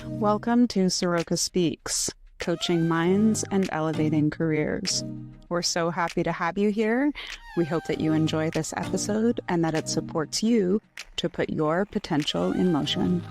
Welcome to Soroka Speaks, coaching minds and elevating careers. We're so happy to have you here. We hope that you enjoy this episode and that it supports you to put your potential in motion.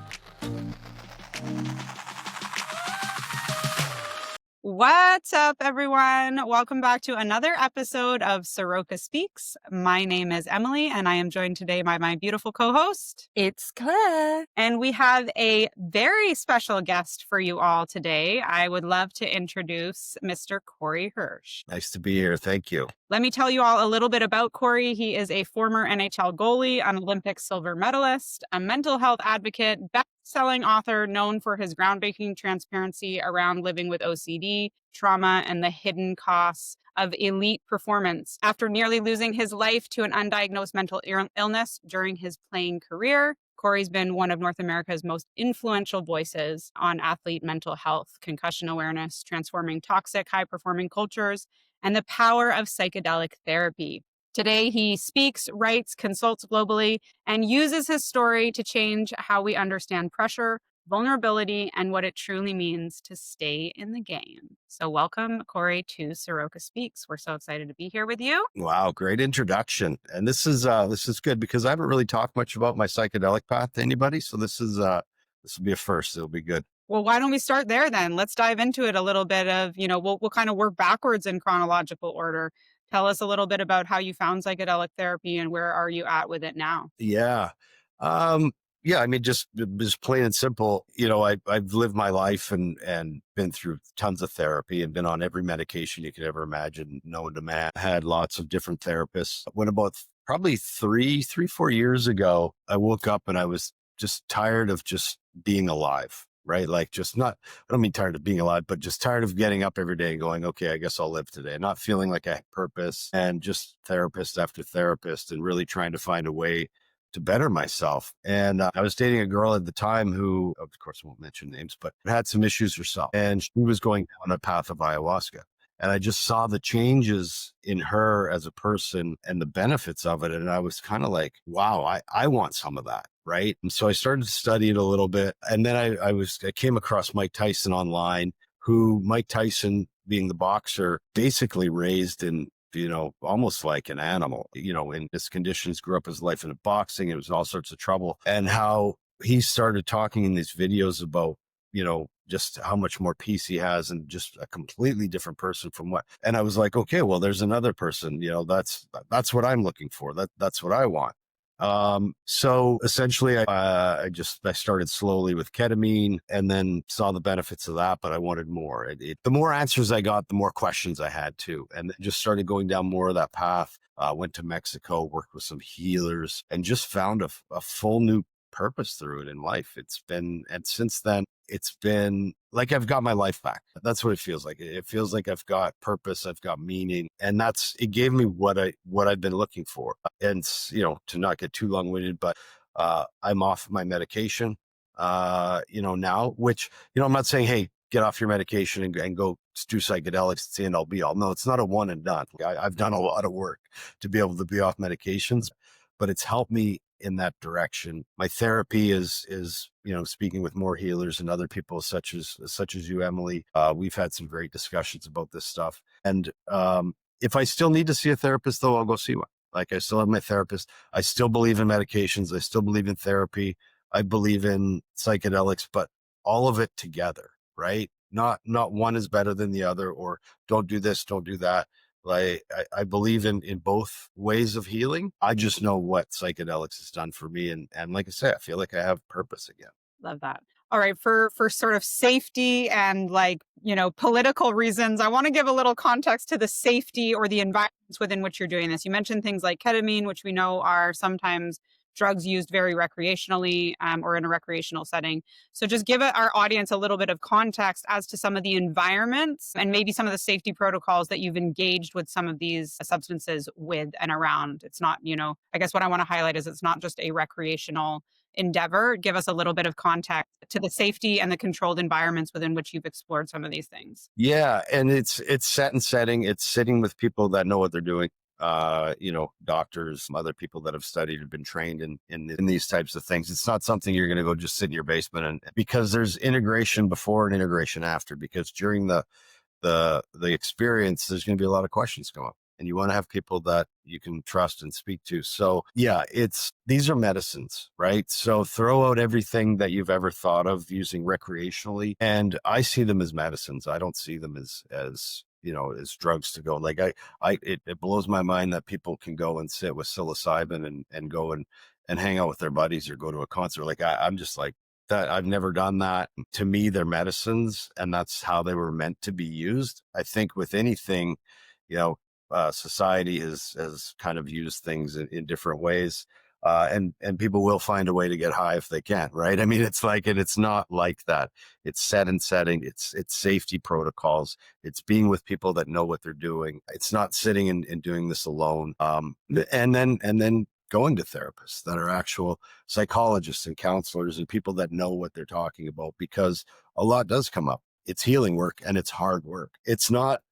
What's up, everyone? Welcome back to another episode of Soroka Speaks. My name is Emily, and I am joined today by my beautiful co-host. It's Claire. And we have a very special guest for you all today. I would love to introduce Mr. Corey Hirsch. Nice to be here. Thank you. Let me tell you all a little bit about Corey. He is a former NHL goalie, an Olympic silver medalist, a mental health advocate, best-selling author known for his groundbreaking transparency around living with OCD, trauma, and the hidden costs of elite performance. After nearly losing his life to an undiagnosed mental illness during his playing career, Corey's been one of North America's most influential voices on athlete mental health, concussion awareness, transforming toxic, high-performing cultures, and the power of psychedelic therapy. Today, he speaks, writes, consults globally, and uses his story to change how we understand pressure, vulnerability, and what it truly means to stay in the game. So welcome, Corey, to Soroka Speaks. We're so excited to be here with you. Wow, great introduction. And this is good because I haven't really talked much about my psychedelic path to anybody. So this will be a first. It'll be good. Well, why don't we start there then? Let's dive into it a little bit of, we'll kind of work backwards in chronological order. Tell us a little bit about how you found psychedelic therapy and where are you at with it now? Yeah. I mean, just plain and simple, I've lived my life and been through tons of therapy and been on every medication you could ever imagine, known to man. Had lots of different therapists. When about probably 4 years ago, I woke up and I was just tired of just being alive. Right? Like I don't mean tired of being alive, but just tired of getting up every day and going, okay, I guess I'll live today. Not feeling like I had purpose, and just therapist after therapist and really trying to find a way to better myself. And I was dating a girl at the time who, of course, I won't mention names, but had some issues herself. And she was going down a path of ayahuasca. And I just saw the changes in her as a person and the benefits of it. And I was kind of like, wow, I want some of that. Right. And so I started to study it a little bit. And then I came across Mike Tyson online, who Mike Tyson, being the boxer, basically raised in, almost like an animal, in his conditions, grew up his life in boxing. It was all sorts of trouble. And how he started talking in these videos about, just how much more peace he has and just a completely different person and I was like, okay, well, there's another person, that's what I'm looking for. That's what I want. So essentially I started slowly with ketamine and then saw the benefits of that, but I wanted more. The more answers I got, the more questions I had too. And just started going down more of that path. Went to Mexico, worked with some healers and just found a full new purpose through it in life. And since then it's been like I've got my life back. That's what it feels like. It feels like I've got purpose, I've got meaning, and it gave me what I've been looking for. And to not get too long-winded, but I'm off my medication now, which I'm not saying, hey, get off your medication and go do psychedelics. It's the end all be all. No, it's not a one and done. I've done a lot of work to be able to be off medications, but it's helped me in that direction. My therapy is speaking with more healers and other people such as you, Emily. We've had some great discussions about this stuff. And if I still need to see a therapist, though, I'll go see one. Like I still have my therapist. I still believe in medications. I still believe in therapy. I believe in psychedelics, but all of it together, right? Not one is better than the other, or don't do this, don't do that. Like I believe in both ways of healing. I just know what psychedelics has done for me. And like I say, I feel like I have purpose again. Love that. All right. For sort of safety and political reasons, I want to give a little context to the safety or the environments within which you're doing this. You mentioned things like ketamine, which we know are sometimes drugs used very recreationally or in a recreational setting. So just give our audience a little bit of context as to some of the environments and maybe some of the safety protocols that you've engaged with some of these substances with and around. It's not, I guess what I want to highlight is it's not just a recreational endeavor. Give us a little bit of context to the safety and the controlled environments within which you've explored some of these things. Yeah. And it's set and setting. It's sitting with people that know what they're doing. doctors, other people that have studied and been trained in these types of things. It's not something you're going to go just sit in your basement, and because there's integration before and integration after, because during the experience, there's going to be a lot of questions come up, and you want to have people that you can trust and speak to. So yeah, these are medicines, right? So throw out everything that you've ever thought of using recreationally, and I see them as medicines. I don't see them as drugs to go. Like it blows my mind that people can go and sit with psilocybin and go and hang out with their buddies or go to a concert. Like I'm just like, that I've never done that. To me, they're medicines, and that's how they were meant to be used. I think with anything, society has kind of used things in different ways, and people will find a way to get high if they can, right? I mean, it's like, and it's not like that. It's set and setting. It's safety protocols. It's being with people that know what they're doing. It's not sitting and doing this alone. And then going to therapists that are actual psychologists and counselors and people that know what they're talking about, because a lot does come up. It's healing work, and it's hard work. It's not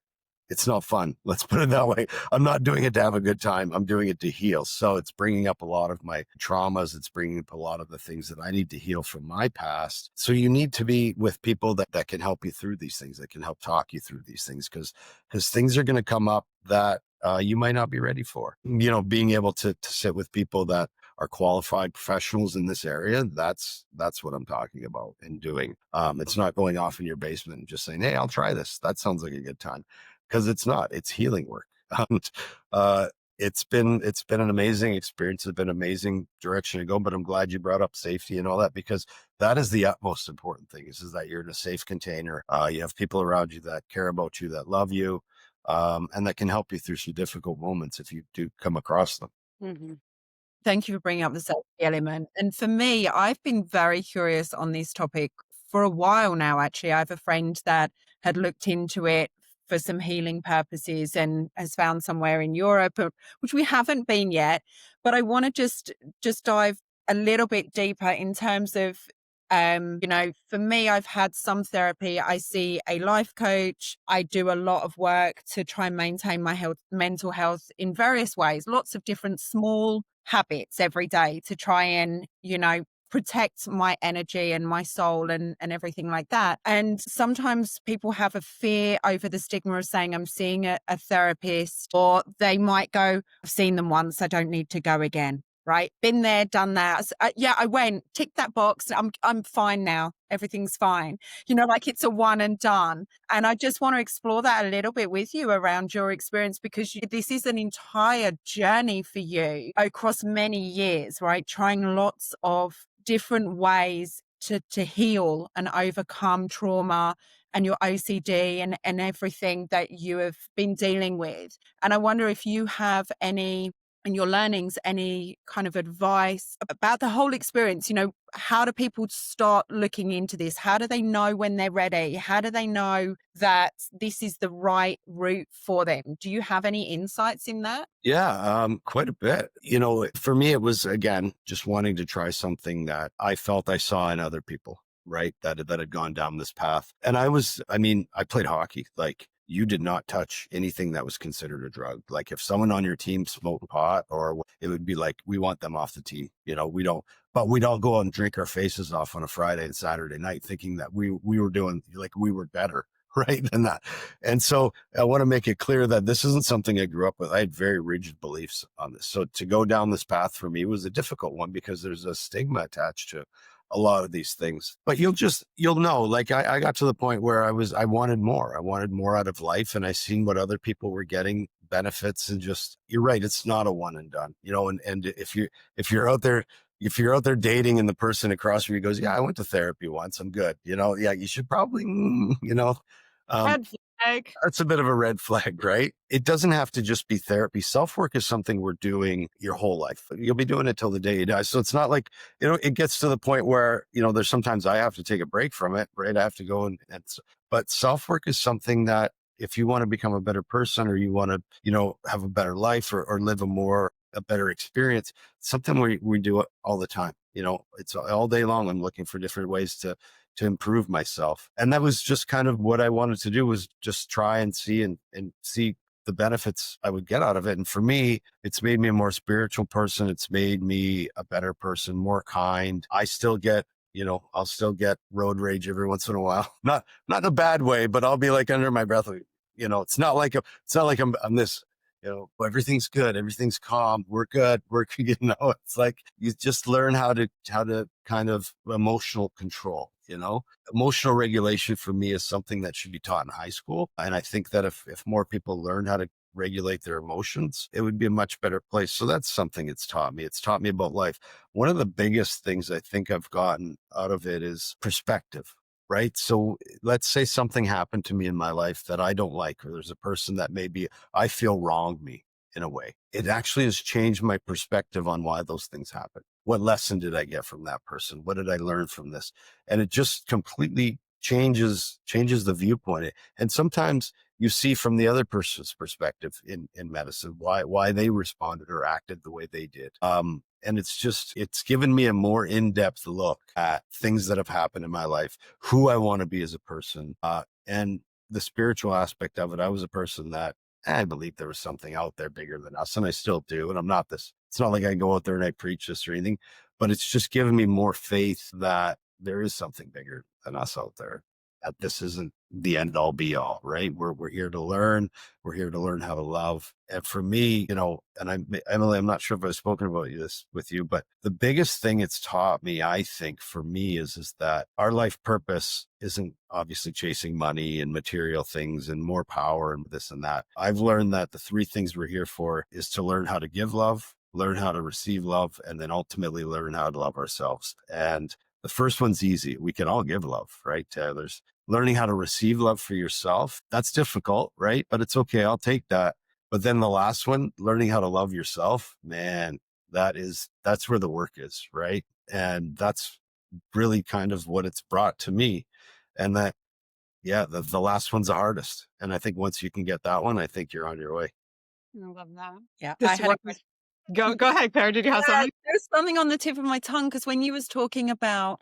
fun. Let's put it that way. I'm not doing it to have a good time. I'm doing it to heal. So it's bringing up a lot of my traumas. It's bringing up a lot of the things that I need to heal from my past. So you need to be with people that can help you through these things, that can help talk you through these things, because things are going to come up that you might not be ready for. Being able to sit with people that are qualified professionals in this area, that's what I'm talking about and doing. It's not going off in your basement and just saying, hey, I'll try this. That sounds like a good time. Because it's not. It's healing work. And, it's been an amazing experience. It's been an amazing direction to go. But I'm glad you brought up safety and all that, because that is the utmost important thing. Is that you're in a safe container. You have people around you that care about you, that love you, and that can help you through some difficult moments if you do come across them. Mhm. Thank you for bringing up the safety element. And for me, I've been very curious on this topic for a while now, actually. I have a friend that had looked into it for some healing purposes and has found somewhere in Europe, which we haven't been yet. But I want to just dive a little bit deeper in terms of, for me, I've had some therapy. I see a life coach. I do a lot of work to try and maintain my mental health in various ways, lots of different small habits every day to try and, protect my energy and my soul and everything like that. And sometimes people have a fear over the stigma of saying, I'm seeing a therapist, or they might go, I've seen them once, I don't need to go again. Right? Been there, done that. Yeah, I went, tick that box. I'm fine now. Everything's fine. Like it's a one and done. And I just want to explore that a little bit with you around your experience, because this is an entire journey for you across many years, right? Trying lots of different ways to heal and overcome trauma and your OCD and everything that you have been dealing with. And I wonder if you have any, and your learnings, any kind of advice about the whole experience. How do people start looking into this? How do they know when they're ready? How do they know that this is the right route for them? Do you have any insights in that? Yeah, quite a bit. For me, it was, again, just wanting to try something that I felt I saw in other people, right? That had gone down this path. And I played hockey. Like, you did not touch anything that was considered a drug. Like, if someone on your team smoked pot, or it would be like, we want them off the team. We'd all go out and drink our faces off on a Friday and Saturday night, thinking that we were doing, like, we were better, right? Than that. And so I want to make it clear that this isn't something I grew up with. I had very rigid beliefs on this. So to go down this path for me was a difficult one, because there's a stigma attached to a lot of these things. But you'll know, like, I got to the point where I wanted more. I wanted more out of life, and I seen what other people were getting, benefits, and just, you're right, it's not a one and done, and if you're out there dating and the person across from you goes, yeah, I went to therapy once, I'm good. Yeah, you should probably, um, Red flag. that's a bit of a red flag, right? It doesn't have to just be therapy. Self-work is something we're doing your whole life. You'll be doing it till the day you die. So it's not like, it gets to the point where, there's sometimes I have to take a break from it, right? I have to go but self-work is something that, if you want to become a better person, or you want to, have a better life, or live a better experience, something we do it all the time. It's all day long. I'm looking for different ways to improve myself. And that was just kind of what I wanted to do, was just try and see and see the benefits I would get out of it. And for me, it's made me a more spiritual person. It's made me a better person, more kind. I still get, I'll still get road rage every once in a while. Not in a bad way, but I'll be like under my breath, like, it's not like I'm this, everything's good, everything's calm, we're good, it's like you just learn how to kind of emotional control. Emotional regulation for me is something that should be taught in high school. And I think that if more people learn how to regulate their emotions, it would be a much better place. So that's something it's taught me. It's taught me about life. One of the biggest things I think I've gotten out of it is perspective, right? So let's say something happened to me in my life that I don't like, or there's a person that maybe I feel wronged me in a way. It actually has changed my perspective on why those things happen. What lesson did I get from that person? What did I learn from this? And it just completely changes the viewpoint. And sometimes you see from the other person's perspective in medicine, why they responded or acted the way they did. And it's given me a more in-depth look at things that have happened in my life, who I want to be as a person, and the spiritual aspect of it. I was a person that I believe there was something out there bigger than us, and I still do. And I'm not this. It's not like I go out there and I preach this or anything, but it's just given me more faith that there is something bigger than us out there. That this isn't the end all be all, right? We're here to learn. We're here to learn how to love. And for me, and Emily, I'm not sure if I've spoken about this with you, but the biggest thing it's taught me, I think for me is that our life purpose isn't obviously chasing money and material things and more power and this and that. I've learned that the three things we're here for is to learn how to give love, learn how to receive love, and then ultimately learn how to love ourselves. And the first one's easy. We can all give love, right? There's learning how to receive love for yourself. That's difficult, right? But it's okay. I'll take that. But then the last one, learning how to love yourself, man, that's where the work is, right? And that's really kind of what it's brought to me. And that, yeah, the last one's the hardest. And I think once you can get that one, I think you're on your way. I love that. Yeah, This I had a question. Go ahead, Claire. Did you have something? There's something on the tip of my tongue, because when you was talking about,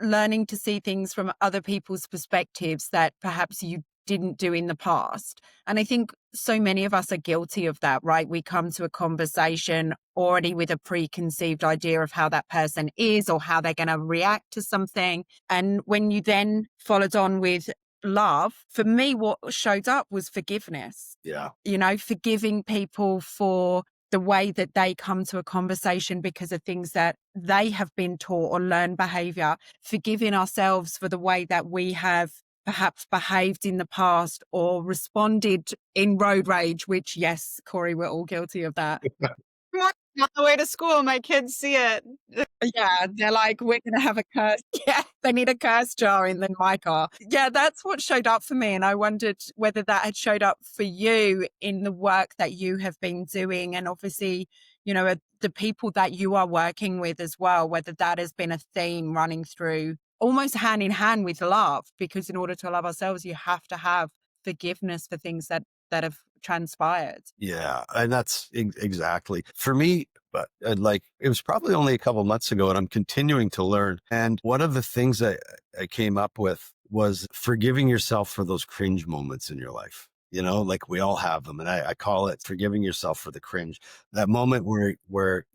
learning to see things from other people's perspectives that perhaps you didn't do in the past. And I think so many of us are guilty of that, right? We come to a conversation already with a preconceived idea of how that person is or how they're going to react to something. And when you then followed on with love, for me, what showed up was forgiveness. Yeah. Forgiving people for the way that they come to a conversation because of things that they have been taught or learned behavior, forgiving ourselves for the way that we have perhaps behaved in the past or responded in road rage, which, yes, Corey, we're all guilty of that. On the way to school, my kids see it. Yeah, they're like, we're going to have a curse. Yeah, they need a curse jar in my car. Yeah, that's what showed up for me. And I wondered whether that had showed up for you in the work that you have been doing. And obviously, the people that you are working with as well, whether that has been a theme running through almost hand in hand with love, because in order to love ourselves, you have to have forgiveness for things that have transpired. Yeah. And that's exactly for me. But like, it was probably only a couple months ago, and I'm continuing to learn. And one of the things that I came up with was forgiving yourself for those cringe moments in your life. Like we all have them. And I call it forgiving yourself for the cringe. That moment where,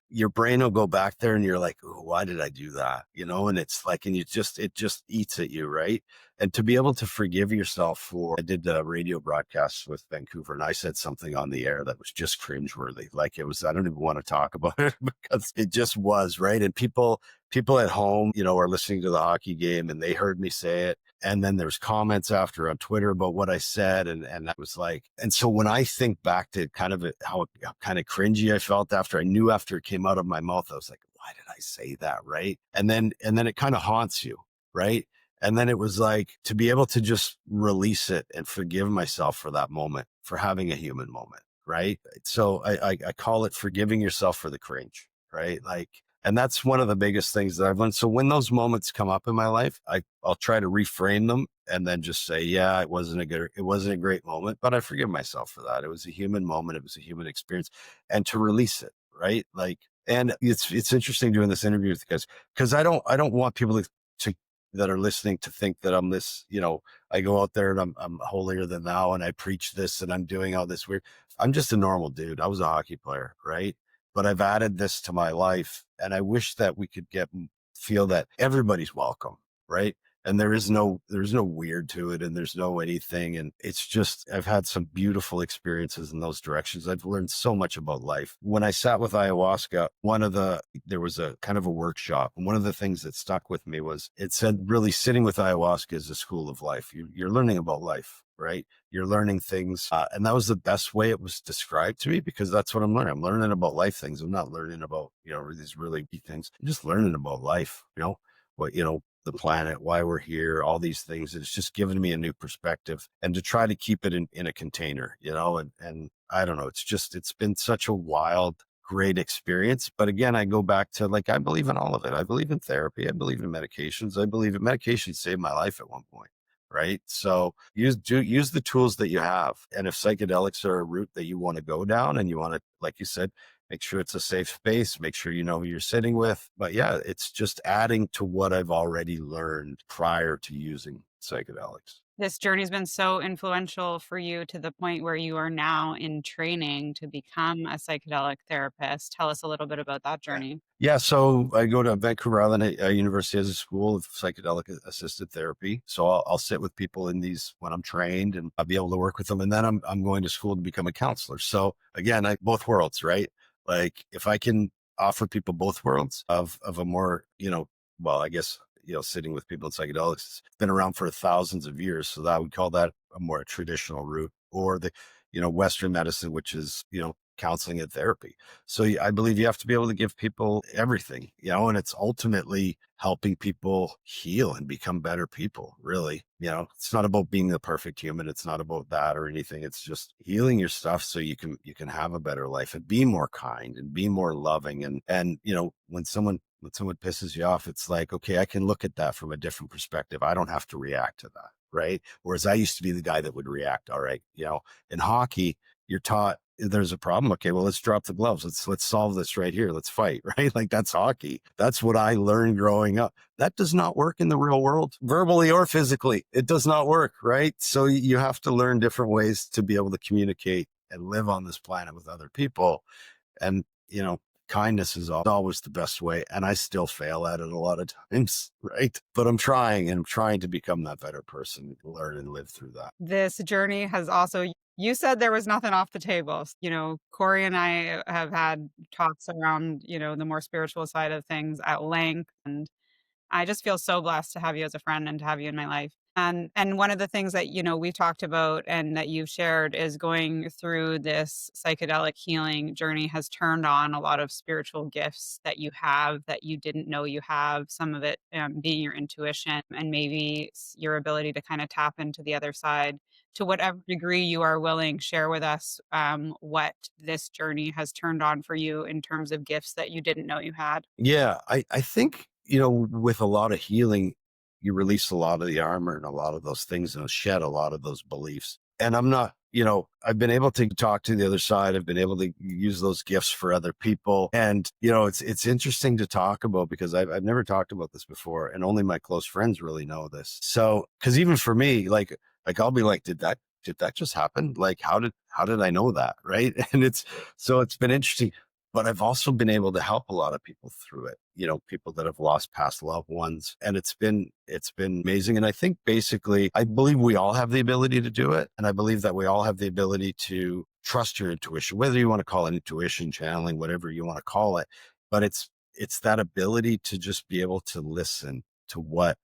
your brain will go back there and you're like, oh, why did I do that? And it's like, and it just eats at you. Right. And to be able to forgive yourself I did a radio broadcast with Vancouver, and I said something on the air that was just cringeworthy. Like I don't even want to talk about it because it just was, right. And people at home, are listening to the hockey game and they heard me say it. And then there's comments after on Twitter about what I said. And that was like, and so when I think back to kind of how kind of cringy I felt after it came out of my mouth, I was like, why did I say that? Right. And then it kind of haunts you. Right. And then it was like to be able to just release it and forgive myself for that moment, for having a human moment. Right. So I call it forgiving yourself for the cringe. Right. Like, and that's one of the biggest things that I've learned. So when those moments come up in my life, I'll try to reframe them and then just say, yeah, it wasn't a great moment, but I forgive myself for that. It was a human moment. It was a human experience, and to release it. Right. Like, and it's interesting doing this interview with you guys, because I don't want people to that are listening to think that I'm this, I go out there and I'm holier than thou and I preach this and I'm doing all this weird. I'm just a normal dude. I was a hockey player, right? But I've added this to my life, and I wish that we could feel that everybody's welcome, right? And there's no weird to it, and there's no anything. And it's just, I've had some beautiful experiences in those directions. I've learned so much about life. When I sat with ayahuasca, there was a kind of a workshop. And one of the things that stuck with me was, it said, really, sitting with ayahuasca is a school of life. You're learning about life, right? You're learning things. And that was the best way it was described to me, because that's what I'm learning. I'm learning about life things. I'm not learning about, these really deep things. I'm just learning about life, what, the planet, why we're here, all these things. It's just given me a new perspective, and to try to keep it in a container, and I don't know, it's been such a wild, great experience. But again, I go back to, like, I believe in all of it. I believe in therapy. I believe in medications. I believe in medications saved my life at one point. Right. So use the tools that you have. And if psychedelics are a route that you want to go down, and you want to, like you said, make sure it's a safe space, make sure you know who you're sitting with. But yeah, it's just adding to what I've already learned prior to using psychedelics. This journey's been so influential for you to the point where you are now in training to become a psychedelic therapist. Tell us a little bit about that Yeah. journey. Yeah, so I go to Vancouver Island University as a school of psychedelic assisted therapy. So I'll sit with people in these when I'm trained, and I'll be able to work with them. And then I'm going to school to become a counselor. So again, both worlds, right? Like, if I can offer people both worlds of a more, well, I guess, sitting with people in psychedelics, it's been around for thousands of years. So that I would call that a more traditional route, or the, Western medicine, which is, counseling and therapy. So I believe you have to be able to give people everything, and it's ultimately helping people heal and become better people. Really, it's not about being the perfect human. It's not about that or anything. It's just healing your stuff so you can have a better life and be more kind and be more loving. And when someone pisses you off, it's like, okay, I can look at that from a different perspective. I don't have to react to that. Right. Whereas I used to be the guy that would react. All right. In hockey, you're taught, there's a problem. Okay, well, let's drop the gloves. Let's solve this right here. Let's fight, right? Like, that's hockey. That's what I learned growing up. That does not work in the real world, verbally or physically. It does not work, right? So you have to learn different ways to be able to communicate and live on this planet with other people. And, kindness is always the best way. And I still fail at it a lot of times, right? But I'm trying, and I'm trying to become that better person, learn and live through that. This journey has also, you said there was nothing off the table. Corey and I have had talks around, the more spiritual side of things at length. And I just feel so blessed to have you as a friend and to have you in my life. And one of the things that, we've talked about and that you've shared is going through this psychedelic healing journey has turned on a lot of spiritual gifts that you have that you didn't know you have. Some of it being your intuition, and maybe your ability to kind of tap into the other side. To whatever degree you are willing, share with us what this journey has turned on for you in terms of gifts that you didn't know you had. Yeah, I think, with a lot of healing, you release a lot of the armor and a lot of those things, and shed a lot of those beliefs. And I'm not, I've been able to talk to the other side. I've been able to use those gifts for other people. And, it's interesting to talk about, because I've never talked about this before, and only my close friends really know this. So, because even for me, like I'll be like, did that just happen? Like, how did I know that? Right. And it's been interesting. But I've also been able to help a lot of people through it, people that have lost past loved ones. And it's been amazing. And I think basically, I believe we all have the ability to do it. And I believe that we all have the ability to trust your intuition, whether you want to call it intuition, channeling, whatever you want to call it. But it's that ability to just be able to listen to what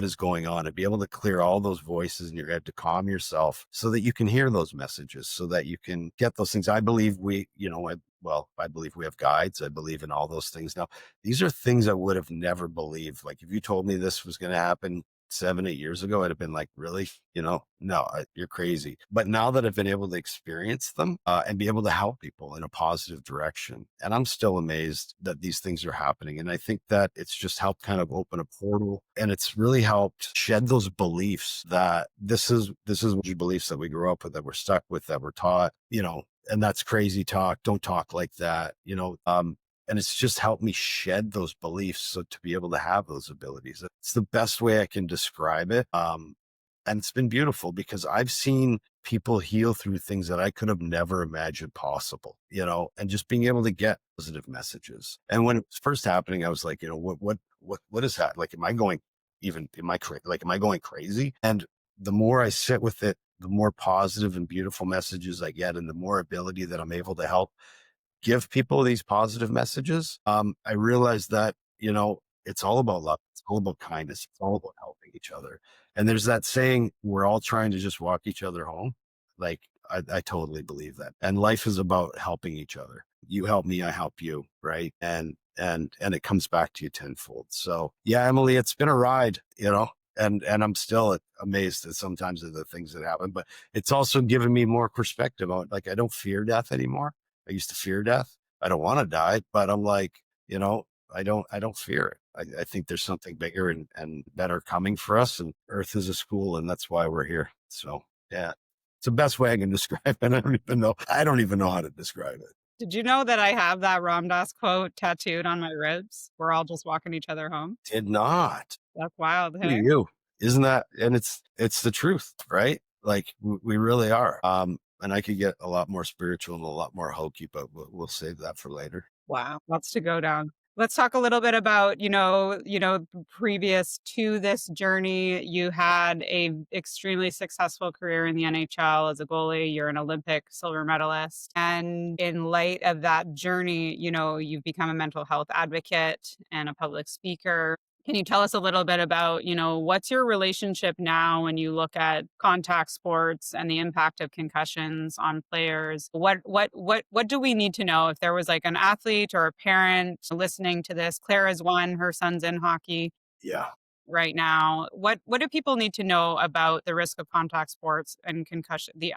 is going on, and be able to clear all those voices in your head, to calm yourself so that you can hear those messages, so that you can get those things. I believe I believe we have guides. I believe in all those things. Now, these are things I would have never believed. Like, if you told me this was going to happen 7, 8 years ago, I'd have been like, really? No, you're crazy. But now that I've been able to experience them and be able to help people in a positive direction, and I'm still amazed that these things are happening. And I think that it's just helped kind of open a portal, and it's really helped shed those beliefs that this is beliefs that we grew up with, that we're stuck with, that we're taught, and that's crazy talk. Don't talk like that. And it's just helped me shed those beliefs so to be able to have those abilities. It's the best way I can describe it. And it's been beautiful because I've seen people heal through things that I could have never imagined possible, and just being able to get positive messages. And when it was first happening, I was like, what is that? Like, am I going crazy? And the more I sit with it, the more positive and beautiful messages I get, and the more ability that I'm able to help give people these positive messages. I realized that, it's all about love. It's all about kindness. It's all about helping each other. And there's that saying, we're all trying to just walk each other home. Like, I totally believe that. And life is about helping each other. You help me, I help you. Right. And it comes back to you tenfold. So yeah, Emily, it's been a ride, and I'm still amazed at sometimes at the things that happen, but it's also given me more perspective on, like, I don't fear death anymore. I used to fear death. I don't want to die, but I'm like, I don't fear it. I think there's something bigger and better coming for us, and Earth is a school, and that's why we're here. So yeah, it's the best way I can describe it. I don't even know how to describe it. Did you know that I have that Ram Dass quote tattooed on my ribs? We're all just walking each other home. Did not. That's wild. Who are Hey? you? Isn't that? And it's the truth, right? Like, we really are. And I could get a lot more spiritual and a lot more hokey, but we'll save that for later. Wow. Lots to go down. Let's talk a little bit about, previous to this journey, you had a extremely successful career in the NHL as a goalie. You're an Olympic silver medalist. And in light of that journey, you've become a mental health advocate and a public speaker. Can you tell us a little bit about, what's your relationship now when you look at contact sports and the impact of concussions on players? What do we need to know if there was like an athlete or a parent listening to this? Claire is one, her son's in hockey Yeah. right now. What do people need to know about the risk of contact sports and concussion, the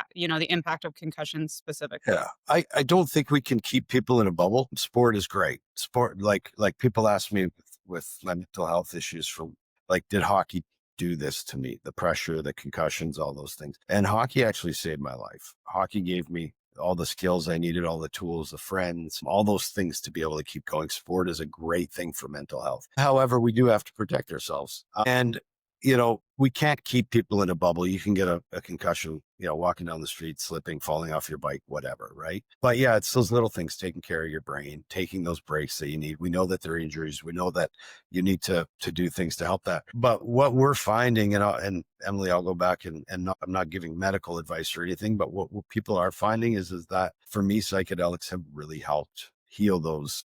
impact of concussions specifically? Yeah. I don't think we can keep people in a bubble. Sport is great. Sport, like people ask me with my mental health issues, from like, did hockey do this to me? The pressure, the concussions, all those things. And hockey actually saved my life. Hockey gave me all the skills I needed, all the tools, the friends, all those things to be able to keep going. Sport is a great thing for mental health. However, we do have to protect ourselves. And we can't keep people in a bubble. You can get a concussion, walking down the street, slipping, falling off your bike, whatever, right? But yeah, it's those little things, taking care of your brain, taking those breaks that you need. We know that there are injuries. We know that you need to do things to help that. But what we're finding, and Emily, I'll go back and I'm not giving medical advice or anything, but what people are finding is that, for me, psychedelics have really helped heal those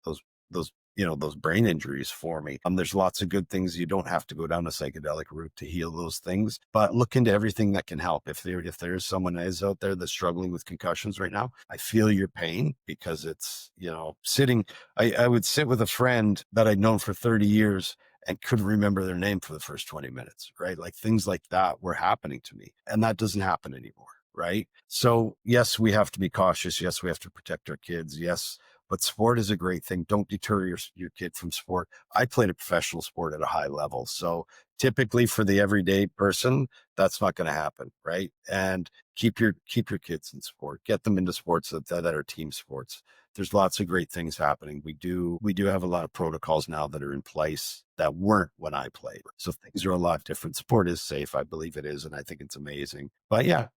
those brain injuries for me. There's lots of good things. You don't have to go down a psychedelic route to heal those things, but look into everything that can help. If there's someone that is out there that's struggling with concussions right now, I feel your pain, because it's, I would sit with a friend that I'd known for 30 years and couldn't remember their name for the first 20 minutes, right? Like, things like that were happening to me, and that doesn't happen anymore. Right. So yes, we have to be cautious. Yes, we have to protect our kids. Yes. But sport is a great thing. Don't deter your kid from sport. I played a professional sport at a high level. So typically, for the everyday person, that's not going to happen. Right. And keep your kids in sport. Get them into sports that are team sports. There's lots of great things happening. We do have a lot of protocols now that are in place that weren't when I played. So things are a lot different. Sport is safe. I believe it is. And I think it's amazing. But yeah,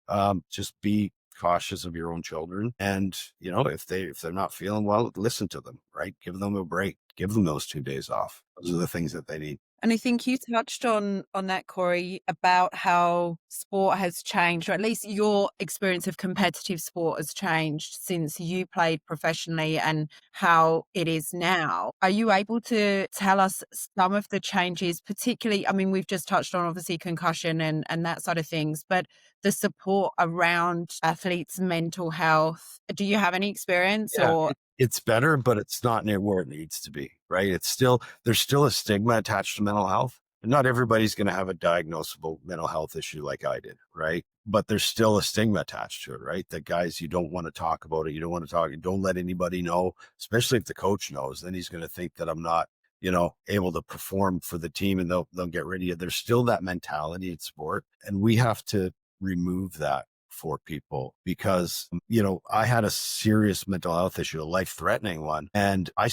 just be cautious of your own children. And, if they're not feeling well, listen to them, right? Give them a break. Give them those 2 days off. Those are the things that they need. And I think you touched on that, Corey, about how sport has changed, or at least your experience of competitive sport has changed since you played professionally and how it is now. Are you able to tell us some of the changes, particularly, I mean, we've just touched on obviously concussion and that side of things, but the support around athletes' mental health? Do you have any experience or? It's better, but it's not near where it needs to be, right? There's still a stigma attached to mental health. And not everybody's going to have a diagnosable mental health issue like I did, right? But there's still a stigma attached to it, right? That, guys, you don't want to talk about it. You don't let anybody know, especially if the coach knows. Then he's going to think that I'm not, able to perform for the team, and they'll get rid of you. There's still that mentality in sport, and we have to remove that for people because, I had a serious mental health issue, a life threatening one, and I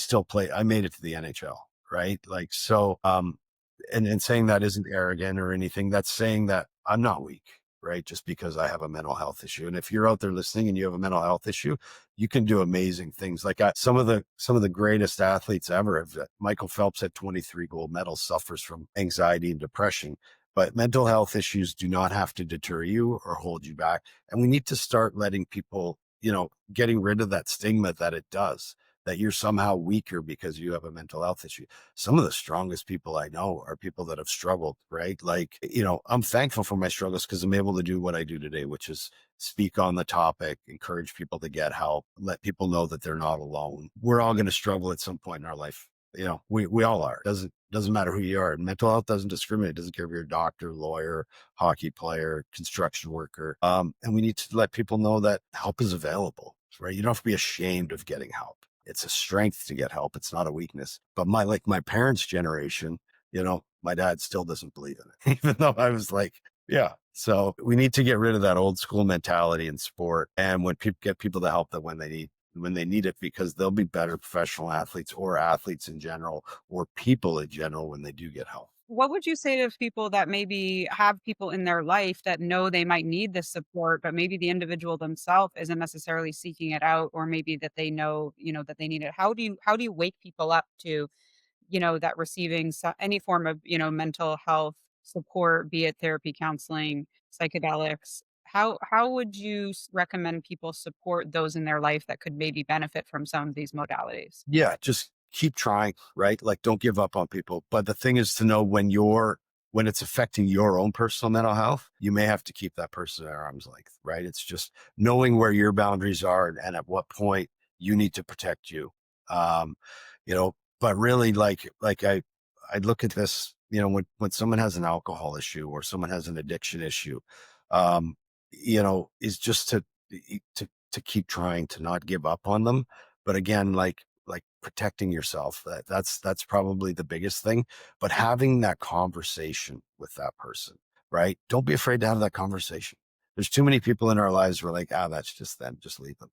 made it to the NHL, right? Like, so, and saying that isn't arrogant or anything. That's saying that I'm not weak, right? Just because I have a mental health issue. And if you're out there listening and you have a mental health issue, you can do amazing things. Like some of the greatest athletes ever have. Michael Phelps had 23 gold medals, suffers from anxiety and depression. But mental health issues do not have to deter you or hold you back. And we need to start letting people, getting rid of that stigma that it does, that you're somehow weaker because you have a mental health issue. Some of the strongest people I know are people that have struggled, right? Like, I'm thankful for my struggles because I'm able to do what I do today, which is speak on the topic, encourage people to get help, let people know that they're not alone. We're all going to struggle at some point in our life. We all are. Doesn't matter who you are. Mental health doesn't discriminate. It doesn't care if you're a doctor, lawyer, hockey player, construction worker. And we need to let people know that help is available, right? You don't have to be ashamed of getting help. It's a strength to get help. It's not a weakness. But my parents' generation, my dad still doesn't believe in it, even though I was like, yeah. So we need to get rid of that old school mentality in sport. And when people get people to help them when they need it, because they'll be better professional athletes or athletes in general or people in general when they do get help. What would you say to people that maybe have people in their life that know they might need this support, but maybe the individual themselves isn't necessarily seeking it out, or maybe that they know, that they need it? How do you wake people up to, that receiving any form of, mental health support, be it therapy, counseling, psychedelics? How would you recommend people support those in their life that could maybe benefit from some of these modalities? Yeah, just keep trying, right? Like, don't give up on people. But the thing is to know when it's affecting your own personal mental health, you may have to keep that person at arm's length, right? It's just knowing where your boundaries are and at what point you need to protect you. Um, but really I look at this, when someone has an alcohol issue or someone has an addiction issue, um, is just to keep trying to not give up on them. But again, like protecting yourself, that's probably the biggest thing. But having that conversation with that person, right? Don't be afraid to have that conversation. There's too many people in our lives who are like, that's just them, just leave them.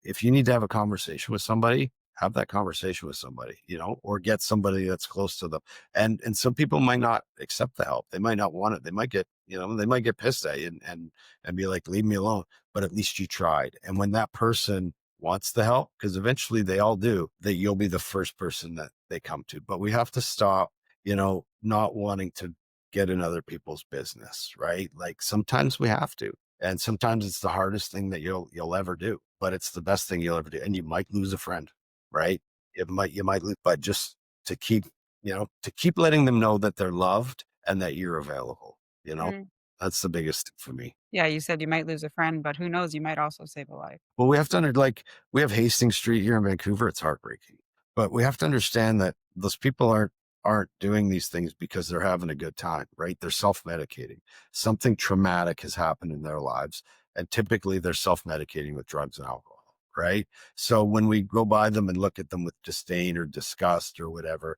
If you need to have a conversation with somebody, have that conversation with somebody, or get somebody that's close to them. And some people might not accept the help. They might not want it. They might get pissed at you and be like, leave me alone. But at least you tried. And when that person wants the help, because eventually they all do, that you'll be the first person that they come to. But we have to stop, not wanting to get in other people's business, right? Like sometimes we have to. And sometimes it's the hardest thing that you'll ever do, but it's the best thing you'll ever do. And you might lose a friend, right? You might lose, but just to keep, to keep letting them know that they're loved and that you're available, Mm. that's the biggest thing for me. Yeah, you said you might lose a friend, but who knows? You might also save a life. Well, we have to we have Hastings Street here in Vancouver. It's heartbreaking, but we have to understand that those people aren't doing these things because they're having a good time, right? They're self-medicating. Something traumatic has happened in their lives, and typically they're self-medicating with drugs and alcohol, right? So when we go by them and look at them with disdain or disgust or whatever,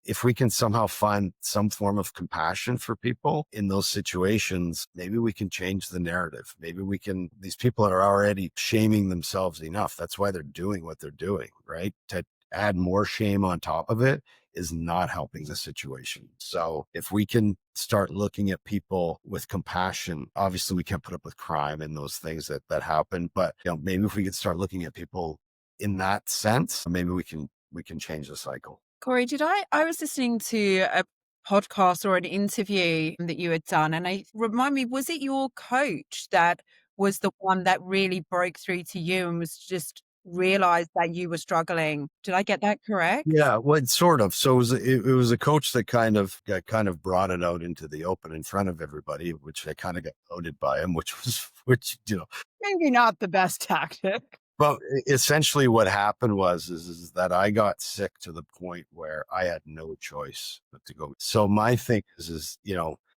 if we can somehow find some form of compassion for people in those situations, maybe we can change the narrative. Maybe these people are already shaming themselves enough. That's why they're doing what they're doing, right? To add more shame on top of it is not helping the situation. So if we can start looking at people with compassion, obviously we can't put up with crime and those things that happen, but maybe if we could start looking at people in that sense, maybe we can change the cycle. Corey, I was listening to a podcast or an interview that you had done, and remind me, was it your coach that was the one that really broke through to you and was just realized that you were struggling? Did I get that correct? Yeah, well, sort of. So it was a coach that kind of brought it out into the open in front of everybody, which I kind of got outed by him, which Maybe not the best tactic. But essentially what happened is that I got sick to the point where I had no choice but to go. So my thing is,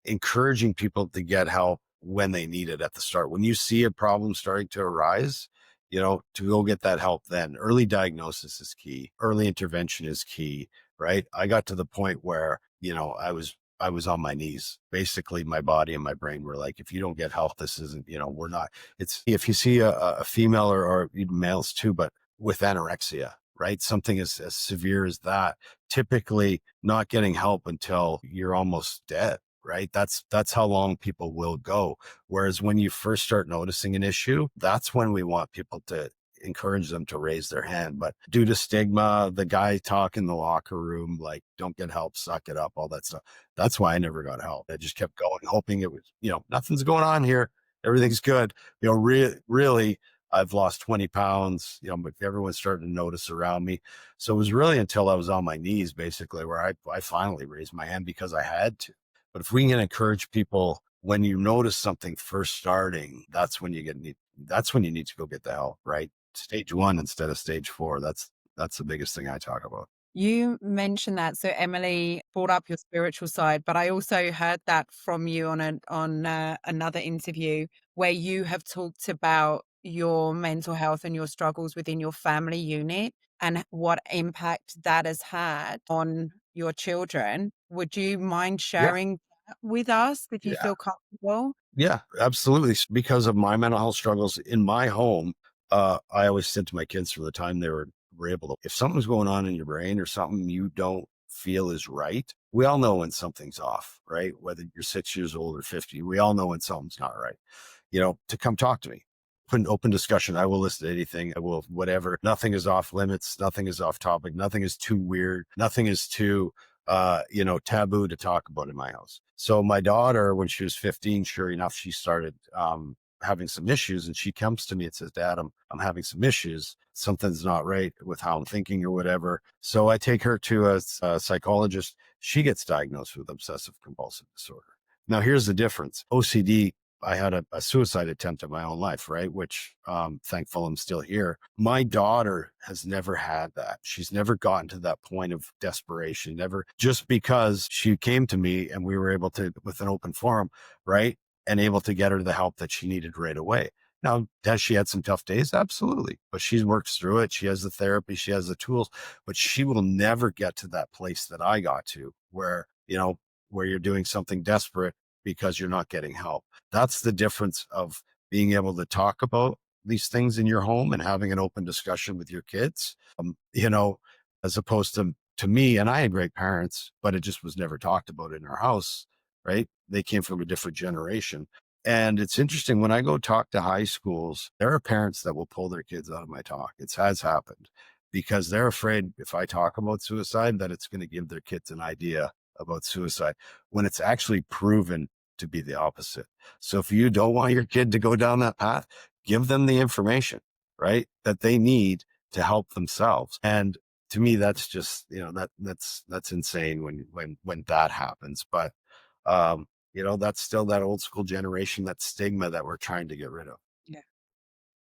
encouraging people to get help when they need it at the start. When you see a problem starting to arise, to go get that help then. Early diagnosis is key. Early intervention is key, right? I got to the point where, I was on my knees. Basically, my body and my brain were like, if you don't get help, this isn't, we're not. It's if you see a female or even males too, but with anorexia, right? Something as severe as that, typically not getting help until you're almost dead, right? That's how long people will go. Whereas when you first start noticing an issue, that's when we want people to encourage them to raise their hand. But due to stigma, the guy talk in the locker room, like, don't get help, suck it up, all that stuff. That's why I never got help. I just kept going, hoping it was, nothing's going on here. Everything's good. Really, I've lost 20 pounds, but everyone's starting to notice around me. So it was really until I was on my knees, basically, where I finally raised my hand because I had to. But if we can encourage people, when you notice something first starting, that's when you need to go get the help, right? Stage 1 instead of stage 4. That's the biggest thing I talk about. You mentioned that. So Emily brought up your spiritual side, but I also heard that from you on another interview where you have talked about your mental health and your struggles within your family unit and what impact that has had on your children. Would you mind Yeah. sharing that with us if you Yeah. feel comfortable? Yeah, absolutely. Because of my mental health struggles in my home, I always said to my kids from the time they were able to, if something's going on in your brain or something you don't feel is right, we all know when something's off, right? Whether you're 6 years old or 50, we all know when something's not right. To come talk to me. Open discussion. I will listen to anything. I will, whatever. Nothing is off limits. Nothing is off topic. Nothing is too weird. Nothing is too, taboo to talk about in my house. So my daughter, when she was 15, sure enough, she started, having some issues, and she comes to me and says, Dad, I'm having some issues. Something's not right with how I'm thinking or whatever. So I take her to a psychologist. She gets diagnosed with obsessive compulsive disorder. Now, here's the difference. OCD, I had a suicide attempt in my own life, right? Which, thankful I'm still here. My daughter has never had that. She's never gotten to that point of desperation, never, just because she came to me and we were able to, with an open forum, right? And able to get her the help that she needed right away. Now, has she had some tough days? Absolutely. But she works through it. She has the therapy, she has the tools, but she will never get to that place that I got to where you're doing something desperate because you're not getting help. That's the difference of being able to talk about these things in your home and having an open discussion with your kids, as opposed to me. And I had great parents, but it just was never talked about in our house, right? They came from a different generation. And it's interesting when I go talk to high schools, there are parents that will pull their kids out of my talk. It has happened because they're afraid if I talk about suicide, that it's going to give their kids an idea about suicide when it's actually proven to be the opposite. So if you don't want your kid to go down that path, give them the information, right, that they need to help themselves. And to me, that's just, that's insane when that happens. But, that's still that old school generation, that stigma that we're trying to get rid of. Yeah.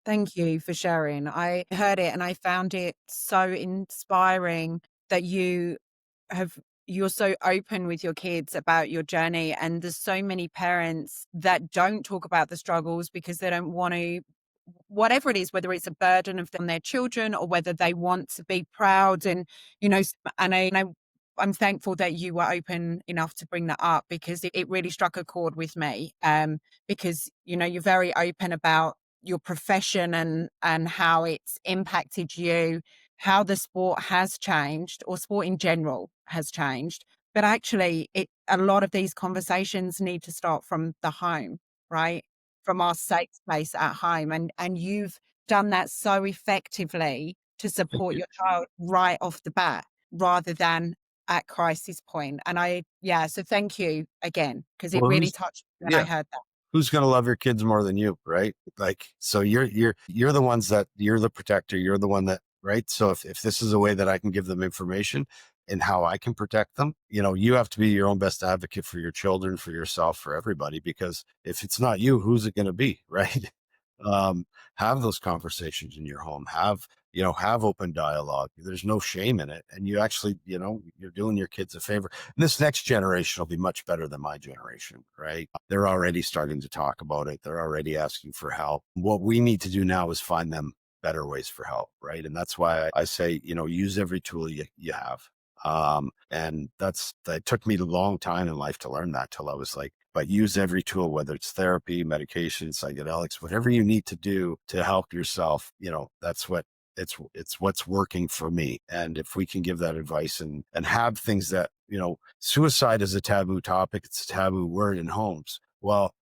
Thank you for sharing. I heard it and I found it so inspiring that have you're so open with your kids about your journey, and there's so many parents that don't talk about the struggles because they don't want to, whatever it is, whether it's a burden of on their children or whether they want to be proud. And I'm thankful that you were open enough to bring that up because it really struck a chord with me, because you're very open about your profession and how it's impacted you, how the sport has changed, or sport in general has changed. But actually, a lot of these conversations need to start from the home, right? From our safe space at home. And you've done that so effectively to Thank support you. your child right off the bat rather than at crisis point. So thank you again, because it Well, really touched me when I yeah, heard that. who's going to love your kids more than you, right? Like, so you're the ones that you're the protector. You're the one that, right? So if this is a way that I can give them information and how I can protect them, you have to be your own best advocate for your children, for yourself, for everybody, because if it's not you, who's it going to be? Right. um, have those conversations in your home, have open dialogue. There's no shame in it. And you actually, you're doing your kids a favor. And this next generation will be much better than my generation, right? They're already starting to talk about it. They're already asking for help. What we need to do now is find them better ways for help, right? And that's why I say, use every tool you have. And that took me a long time in life to learn that, till I was like, but use every tool, whether it's therapy, medication, psychedelics, whatever you need to do to help yourself, that's what it's what's working for me. And if we can give that advice and have things that, suicide is a taboo topic, it's a taboo word in homes. Well,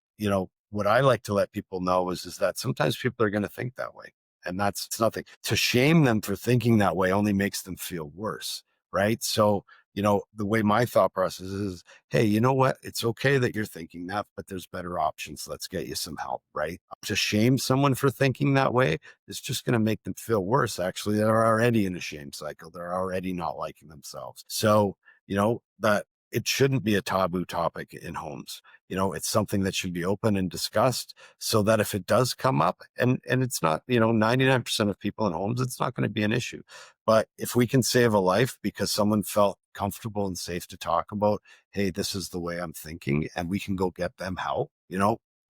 what I like to let people know is that sometimes people are going to think that way. And it's nothing. To shame them for thinking that way only makes them feel worse. Right. So, the way my thought process is, hey, you know what? It's okay that you're thinking that, but there's better options. Let's get you some help. Right. To shame someone for thinking that way is just going to make them feel worse. Actually, they're already in a shame cycle. They're already not liking themselves. So, that it shouldn't be a taboo topic in homes. It's something that should be open and discussed, so that if it does come up, and it's not, 99% of people in homes, it's not going to be an issue. But if we can save a life because someone felt comfortable and safe to talk about, hey, this is the way I'm thinking, and we can go get them help,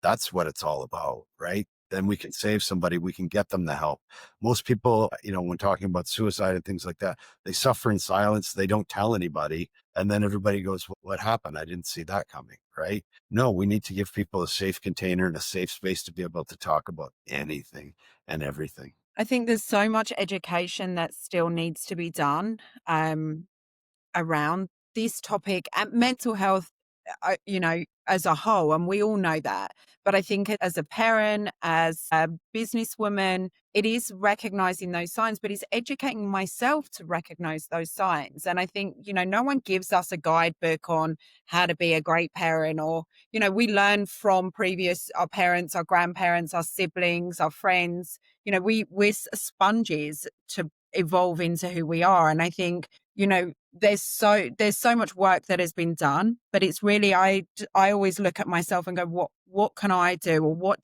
that's what it's all about, right? Then we can save somebody, we can get them the help. Most people, when talking about suicide and things like that, they suffer in silence. They don't tell anybody. And then everybody goes, well, what happened? I didn't see that coming, right? No, we need to give people a safe container and a safe space to be able to talk about anything and everything. I think there's so much education that still needs to be done around this topic and mental health, as a whole. And we all know that. But I think as a parent, as a businesswoman, it is recognizing those signs, but it's educating myself to recognize those signs. And I think, no one gives us a guidebook on how to be a great parent, or, we learn from our parents, our grandparents, our siblings, our friends. We're sponges to evolve into who we are. And I think, there's so much work that has been done, but it's really, I always look at myself and go, what can I do? Or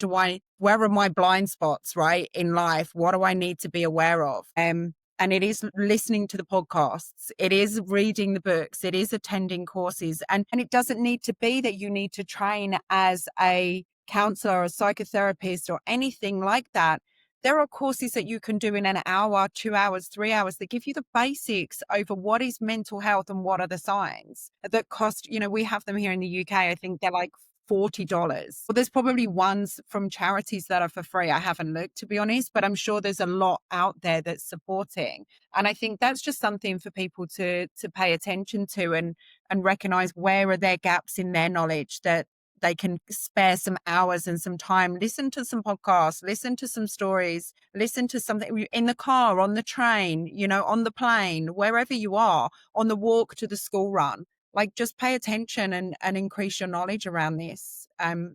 where are my blind spots, right, in life? What do I need to be aware of? And it is listening to the podcasts. It is reading the books. It is attending courses. And it doesn't need to be that you need to train as a counselor or a psychotherapist or anything like that. There are courses that you can do in an hour, 2 hours, 3 hours that give you the basics over what is mental health and what are the signs that cost, we have them here in the UK. I think they're like $40. Well, there's probably ones from charities that are for free. I haven't looked, to be honest, but I'm sure there's a lot out there that's supporting. And I think that's just something for people to pay attention to and recognize where are their gaps in their knowledge, that they can spare some hours and some time, listen to some podcasts, listen to some stories, listen to something in the car, on the train, on the plane, wherever you are, on the walk to the school run. Like, just pay attention and increase your knowledge around this.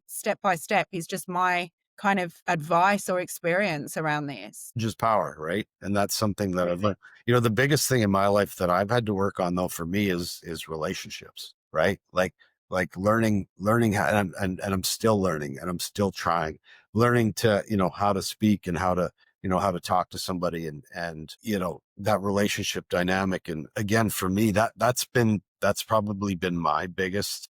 Step by step is just my kind of advice or experience around this. Just power, right? And that's something that I've learned. The biggest thing in my life that I've had to work on, though, for me is relationships, right? Like learning how, and I'm still learning, and I'm still trying, learning to, how to speak and how to, how to talk to somebody, and that relationship dynamic. And again, for me, that's probably been my biggest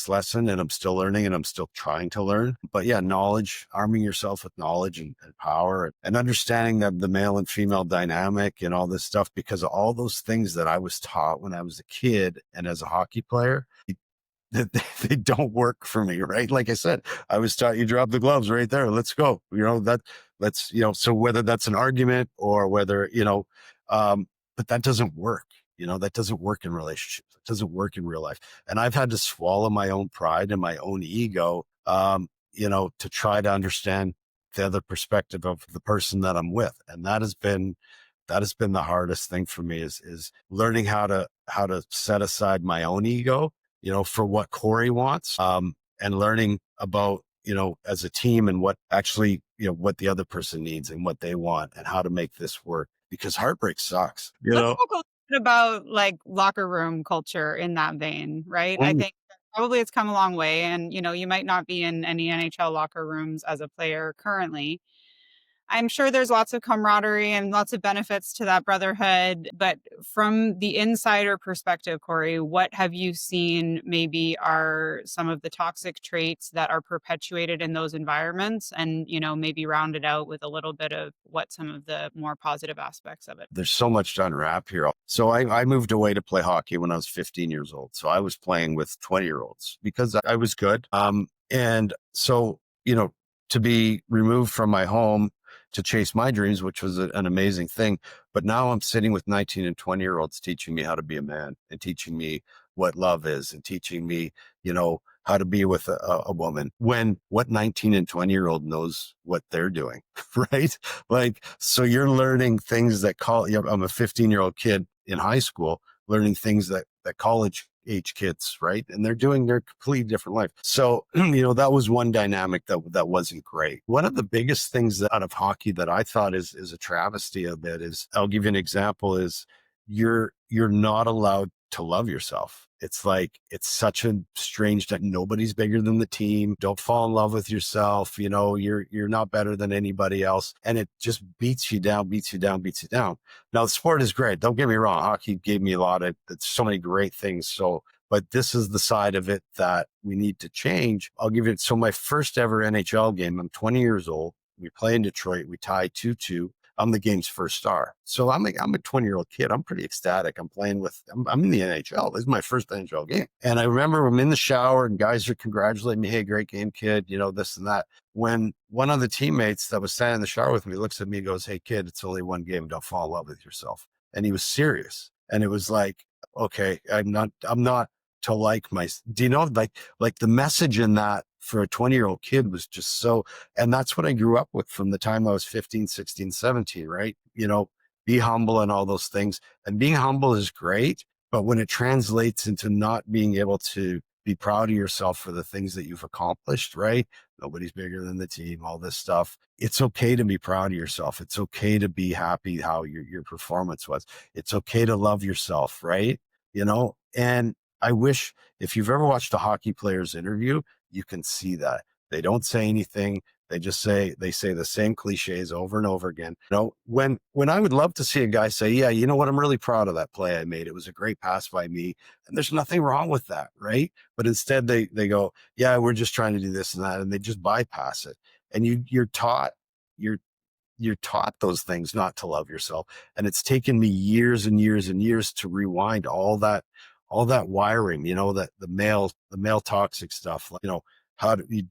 lesson, and I'm still learning, and I'm still trying to learn. But yeah, knowledge, arming yourself with knowledge and power, and understanding that the male and female dynamic and all this stuff, because of all those things that I was taught when I was a kid and as a hockey player, that they don't work for me, right? Like I said, I was taught, you drop the gloves right there, let's go. So whether that's an argument or whether, but that doesn't work. That doesn't work in relationships. It doesn't work in real life. And I've had to swallow my own pride and my own ego, to try to understand the other perspective of the person that I'm with. And that has been the hardest thing for me, is learning how to set aside my own ego, for what Corey wants, and learning about, as a team, and what actually, what the other person needs and what they want and how to make this work, because heartbreak sucks, Let's talk a little bit about like locker room culture in that vein, right? I think probably it's come a long way, and you might not be in any NHL locker rooms as a player currently. I'm sure there's lots of camaraderie and lots of benefits to that brotherhood. But from the insider perspective, Corey, what have you seen maybe are some of the toxic traits that are perpetuated in those environments, and, maybe round it out with a little bit of what some of the more positive aspects of it? There's so much to unwrap here. So I moved away to play hockey when I was 15 years old. So I was playing with 20-year-olds because I was good. And so, to be removed from my home to chase my dreams, which was an amazing thing. But now I'm sitting with 19 and 20-year-olds teaching me how to be a man and teaching me what love is and teaching me, how to be with a woman, when what 19 and 20-year-old knows what they're doing, right? Like, so you're learning things that I'm a 15-year-old kid in high school, learning things that college age kids, right? And they're doing their completely different life. So, that was one dynamic that wasn't great. One of the biggest things out of hockey that I thought is a travesty of it is, I'll give you an example, is you're not allowed to love yourself. It's like, it's such a strange that nobody's bigger than the team. Don't fall in love with yourself. You're not better than anybody else. And it just beats you down, beats you down, beats you down. Now, the sport is great. Don't get me wrong. Hockey gave me so many great things. But this is the side of it that we need to change. I'll give it. So my first ever NHL game, I'm 20 years old. We play in Detroit. We tie 2-2. I'm the game's first star. So I'm a 20-year-old kid. I'm pretty ecstatic. I'm in the NHL. This is my first NHL game. And I remember I'm in the shower and guys are congratulating me. Hey, great game, kid. This and that. When one of the teammates that was standing in the shower with me looks at me and goes, hey, kid, it's only one game. Don't fall in love with yourself. And he was serious. And it was like, okay, I'm not to like my, like the message in that for a 20-year-old kid was just so, and that's what I grew up with from the time I was 15, 16, 17, right? Be humble and all those things. And being humble is great, but when it translates into not being able to be proud of yourself for the things that you've accomplished, right? Nobody's bigger than the team, all this stuff. It's okay to be proud of yourself. It's okay to be happy how your performance was. It's okay to love yourself, right? And I wish, if you've ever watched a hockey player's interview, you can see that they don't say anything. They say the same cliches over and over again. When I would love to see a guy say, yeah, you know what? I'm really proud of that play I made. It was a great pass by me. And there's nothing wrong with that. Right. But instead they go, yeah, we're just trying to do this and that. And they just bypass it. And you're taught those things not to love yourself. And it's taken me years and years and years to rewind all that wiring, that the male toxic stuff, how do you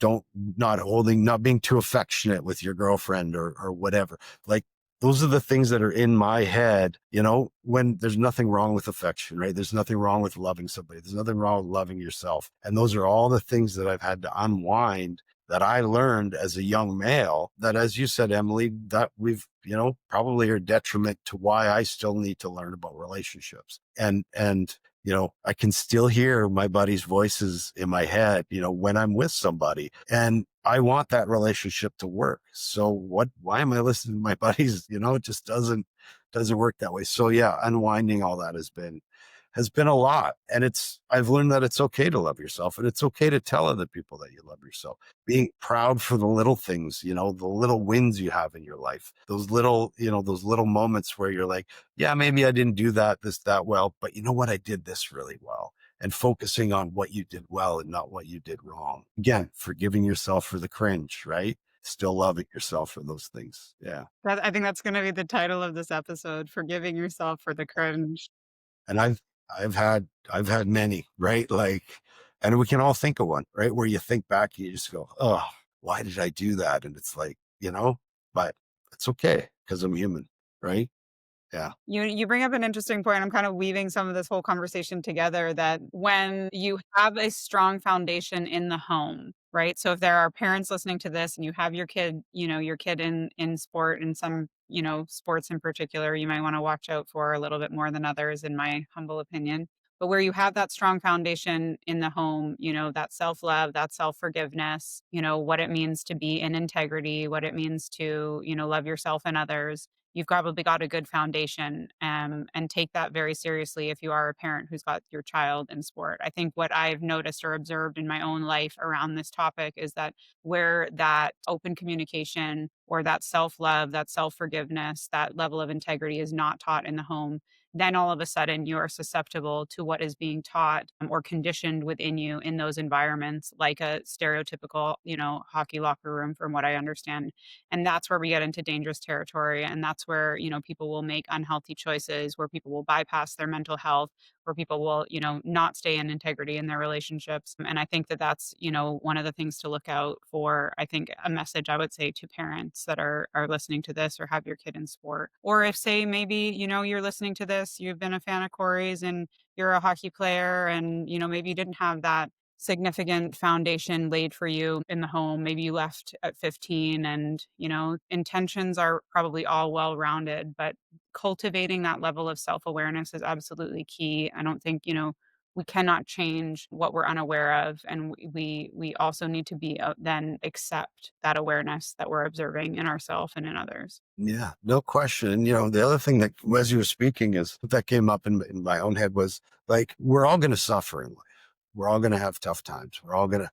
not being too affectionate with your girlfriend or whatever. Like, those are the things that are in my head, when there's nothing wrong with affection, right? There's nothing wrong with loving somebody. There's nothing wrong with loving yourself. And those are all the things that I've had to unwind, that I learned as a young male, that, as you said, Emily, that we've, probably are detriment to why I still need to learn about relationships. And I can still hear my buddies' voices in my head, when I'm with somebody, and I want that relationship to work. So why am I listening to my buddies? It just doesn't work that way. So yeah, unwinding all that has been a lot. And I've learned that it's okay to love yourself, and it's okay to tell other people that you love yourself. Being proud for the little things, the little wins you have in your life, those little moments where you're like, yeah, maybe I didn't do that well, but you know what? I did this really well. And focusing on what you did well and not what you did wrong. Again, forgiving yourself for the cringe, right? Still loving yourself for those things. Yeah. I think that's going to be the title of this episode: forgiving yourself for the cringe. And I've had many, right? Like, and we can all think of one, right? Where you think back, you just go, oh, why did I do that? And it's like, but it's okay because I'm human, right? Yeah. You bring up an interesting point. I'm kind of weaving some of this whole conversation together, that when you have a strong foundation in the home, right? So if there are parents listening to this and you have your kid, in sport, in some, sports in particular, you might want to watch out for a little bit more than others, in my humble opinion. But where you have that strong foundation in the home, that self-love, that self-forgiveness, what it means to be in integrity, what it means to, love yourself and others, you've probably got a good foundation, and take that very seriously if you are a parent who's got your child in sport. I think what I've noticed or observed in my own life around this topic is that where that open communication or that self love, that self forgiveness, that level of integrity is not taught in the home, then all of a sudden you are susceptible to what is being taught or conditioned within you in those environments, like a stereotypical, hockey locker room, from what I understand. And that's where we get into dangerous territory. And that's where, people will make unhealthy choices, where people will bypass their mental health, where people will, not stay in integrity in their relationships. And I think that that's, one of the things to look out for. I think a message I would say to parents that are listening to this or have your kid in sport. Or if, say, maybe, you're listening to this, you've been a fan of Corey's and you're a hockey player, and, maybe you didn't have that significant foundation laid for you in the home. Maybe you left at 15, and, intentions are probably all well rounded, but cultivating that level of self awareness is absolutely key. I don't think, we cannot change what we're unaware of, and we also need to be then accept that awareness that we're observing in ourselves and in others. Yeah, no question. And, the other thing that, as you were speaking, is that came up in my own head was like, we're all going to suffer in life. We're all going to have tough times. We're all going to,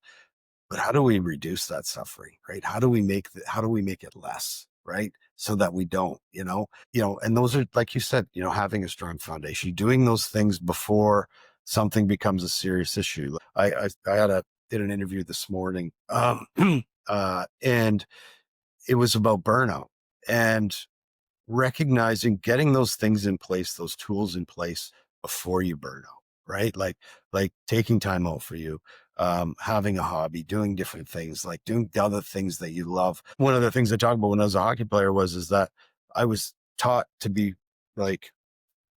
but how do we reduce that suffering, right? How do we make it less, right? So that we don't, and those are, like you said, having a strong foundation, doing those things before something becomes a serious issue. Did an interview this morning, and it was about burnout and recognizing, getting those things in place, those tools in place before you burn out, right? Like taking time out for you, having a hobby, doing different things, like doing the other things that you love. One of the things I talked about when I was a hockey player is that I was taught to be like,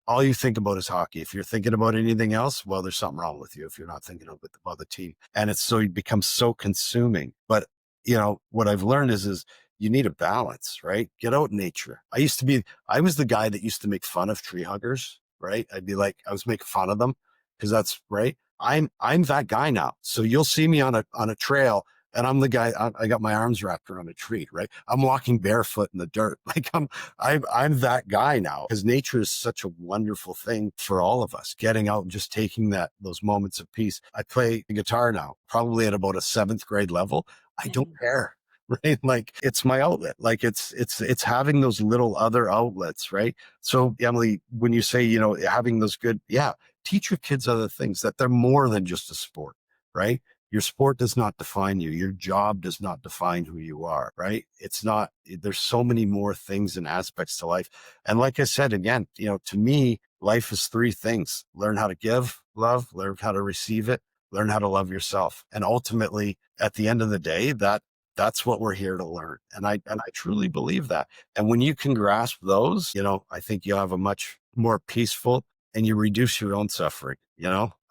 all you think about is hockey. If you're thinking about anything else, well, there's something wrong with you if you're not thinking about the team. And it's so, you become so consuming. But, what I've learned is you need a balance, right? Get out in nature. I was the guy that used to make fun of tree huggers, right? I was making fun of them because that's right. I'm that guy now. So you'll see me on a trail, and I'm the guy, I got my arms wrapped around a tree, right? I'm walking barefoot in the dirt. Like I'm that guy now, because nature is such a wonderful thing for all of us, getting out and just taking those moments of peace. I play the guitar now, probably at about a 7th grade level. I don't care. Right. Like, it's my outlet. Like, it's having those little other outlets. Right. So, Emily, when you say, having those good, teach your kids other things, that they're more than just a sport. Right. Your sport does not define you. Your job does not define who you are, right? It's not, there's so many more things and aspects to life. And like I said, again, to me, life is 3 things: learn how to give love, learn how to receive it, learn how to love yourself. And ultimately, at the end of the day, that's what we're here to learn. And I truly believe that. And when you can grasp those, I think you'll have a much more peaceful, and you reduce your own suffering,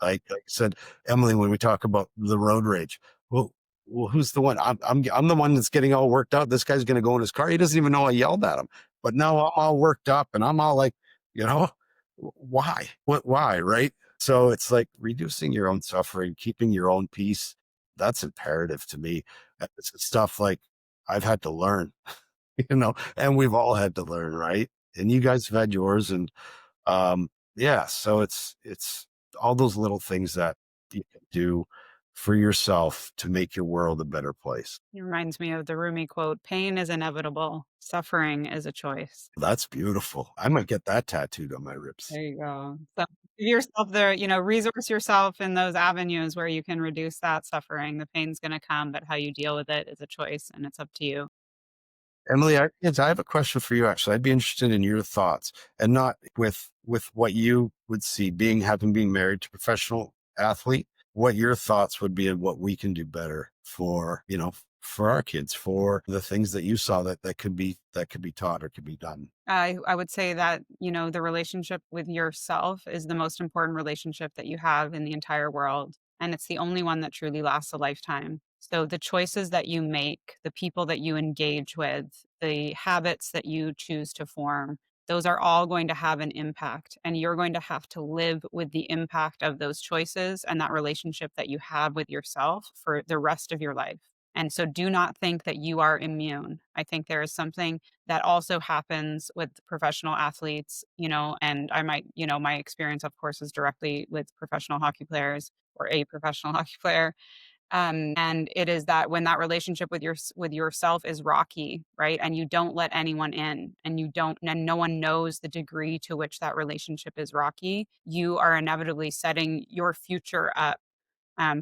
like I said, Emily, when we talk about the road rage, well, who's the one? I'm the one that's getting all worked out. This guy's going to go in his car. He doesn't even know I yelled at him, but now I'm all worked up and I'm all like, why? Why? Right. So it's like reducing your own suffering, keeping your own peace. That's imperative to me. It's stuff like I've had to learn, and we've all had to learn, right? And you guys have had yours, and so it's all those little things that you can do for yourself to make your world a better place. It reminds me of the Rumi quote: pain is inevitable, suffering is a choice. That's beautiful. I might get that tattooed on my ribs. There you go. So give yourself resource yourself in those avenues where you can reduce that suffering. The pain's going to come, but how you deal with it is a choice, and it's up to you. Emily, I have a question for you. Actually, I'd be interested in your thoughts, and not with what you would see having been married to a professional athlete. What your thoughts would be, and what we can do better for for our kids, for the things that you saw that could be taught or could be done. I would say that, the relationship with yourself is the most important relationship that you have in the entire world. And it's the only one that truly lasts a lifetime. So the choices that you make, the people that you engage with, the habits that you choose to form, those are all going to have an impact. And you're going to have to live with the impact of those choices and that relationship that you have with yourself for the rest of your life. And so do not think that you are immune. I think there is something that also happens with professional athletes, and I might, my experience, of course, is directly with professional hockey players or a professional hockey player. And it is that when that relationship with yourself is rocky, right, and you don't let anyone in, and no one knows the degree to which that relationship is rocky, you are inevitably setting your future up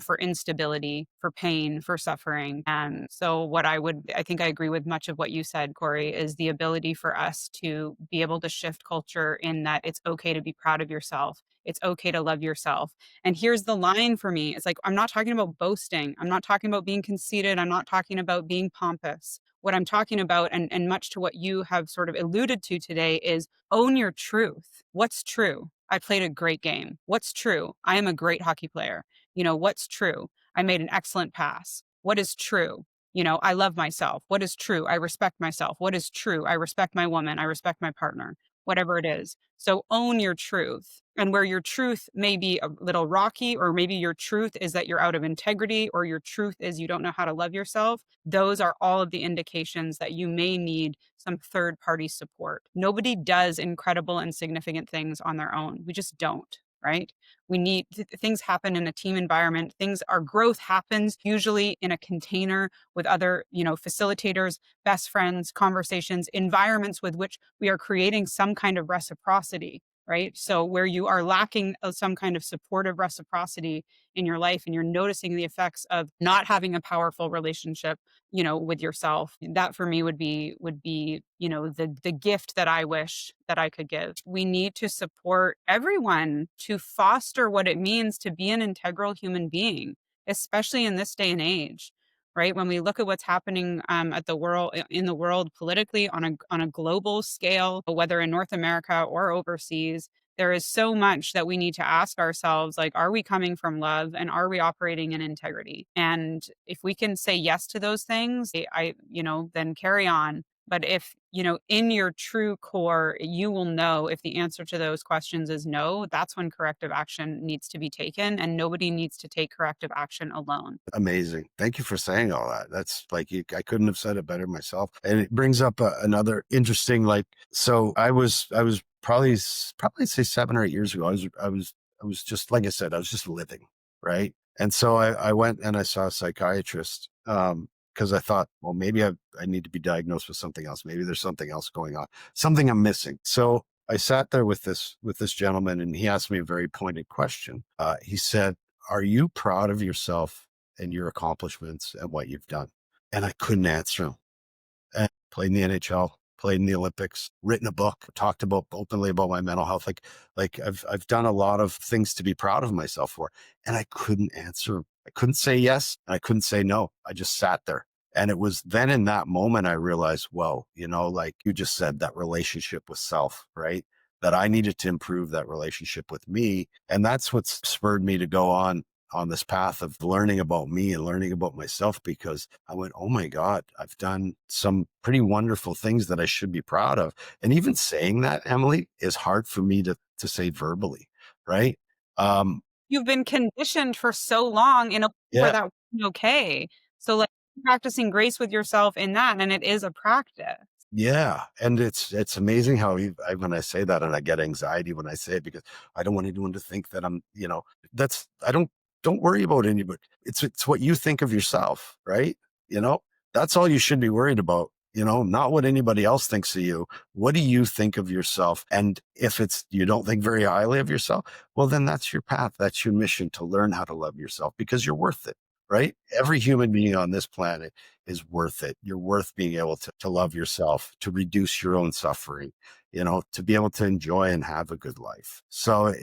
for instability, for pain, for suffering. So, I think I agree with much of what you said, Corey, is the ability for us to be able to shift culture in that it's okay to be proud of yourself. It's okay to love yourself. And here's the line for me. It's like, I'm not talking about boasting. I'm not talking about being conceited. I'm not talking about being pompous. What I'm talking about, and much to what you have sort of alluded to today, is own your truth. What's true? I played a great game. What's true? I am a great hockey player. What's true? I made an excellent pass. What is true? I love myself. What is true? I respect myself. What is true? I respect my woman. I respect my partner, whatever it is. So own your truth. And where your truth may be a little rocky, or maybe your truth is that you're out of integrity, or your truth is you don't know how to love yourself, those are all of the indications that you may need some third party support. Nobody does incredible and significant things on their own. We just don't. Right? We need things happen in a team environment. Our growth happens usually in a container with other, facilitators, best friends, conversations, environments with which we are creating some kind of reciprocity, right? So where you are lacking some kind of supportive reciprocity in your life, and you're noticing the effects of not having a powerful relationship, with yourself, that for me would be, the gift that I wish that I could give. We need to support everyone to foster what it means to be an integral human being, especially in this day and age. Right, when we look at what's happening in the world politically on a global scale, whether in North America or overseas, there is so much that we need to ask ourselves, like, are we coming from love, and are we operating in integrity? And if we can say yes to those things, then carry on. But if, in your true core, you will know if the answer to those questions is no, that's when corrective action needs to be taken, and nobody needs to take corrective action alone. Amazing. Thank you for saying all that. That's like, I couldn't have said it better myself. And it brings up another interesting, so I was probably say 7 or 8 years ago. I was just, like I said, I was just living. Right. And so I went and I saw a psychiatrist, because I thought, well, maybe I need to be diagnosed with something else. Maybe there's something else going on, something I'm missing. So I sat there with this gentleman, and he asked me a very pointed question. He said, "Are you proud of yourself and your accomplishments and what you've done?" And I couldn't answer him. And played in the NHL, played in the Olympics, written a book, talked about openly about my mental health. Like I've done a lot of things to be proud of myself for, and I couldn't answer him. I couldn't say yes, and I couldn't say no. I just sat there. And it was then in that moment I realized, whoa, like you just said, that relationship with self, right? That I needed to improve that relationship with me. And that's what spurred me to go on this path of learning about me and learning about myself, because I went, oh my God, I've done some pretty wonderful things that I should be proud of. And even saying that, Emily, is hard for me to say verbally, right? You've been conditioned for so long in a where Yeah. that wasn't okay. So, like, practicing grace with yourself in that, and it is a practice. Yeah. And it's amazing how when I say that, and I get anxiety when I say it, because I don't want anyone to think that I'm, I don't worry about anybody. It's what you think of yourself, right? You know, that's all you should be worried about, not what anybody else thinks of you. What do you think of yourself? And if you don't think very highly of yourself, well, then that's your path. That's your mission, to learn how to love yourself, because you're worth it. Right? Every human being on this planet is worth it. You're worth being able to love yourself, to reduce your own suffering, to be able to enjoy and have a good life. So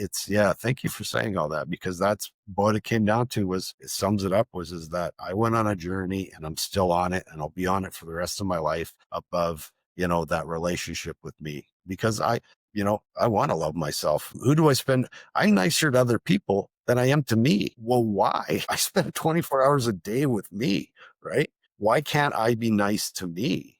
thank you for saying all that, because that's what it came down to. It sums it up, is that I went on a journey, and I'm still on it, and I'll be on it for the rest of my life, above, that relationship with me, because I want to love myself. Who do I spend? I'm nicer to other people than I am to me. Well, why? I spend 24 hours a day with me, right? Why can't I be nice to me?